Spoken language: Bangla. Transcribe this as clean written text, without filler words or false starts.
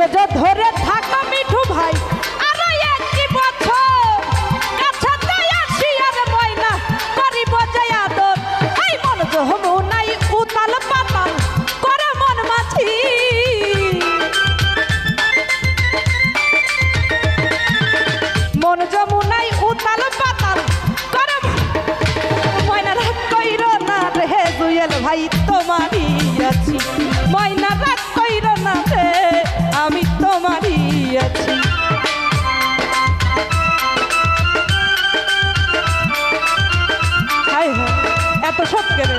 ধরে থাকা মিঠু ভাই আরো একটি বছর কাছাতে আসি আর ময়না করিব যায় আদর এই মন যমুনাই উতাল পাতাল করে মন মাঝি মন যমুনাই উতাল পাতাল করে ময়না রাগ কইর না রে জুয়েল ভাই তোমারই আছি ময়না রাগ কইর না রে আমি তোমারই আছি হায় হায় এত সব কেন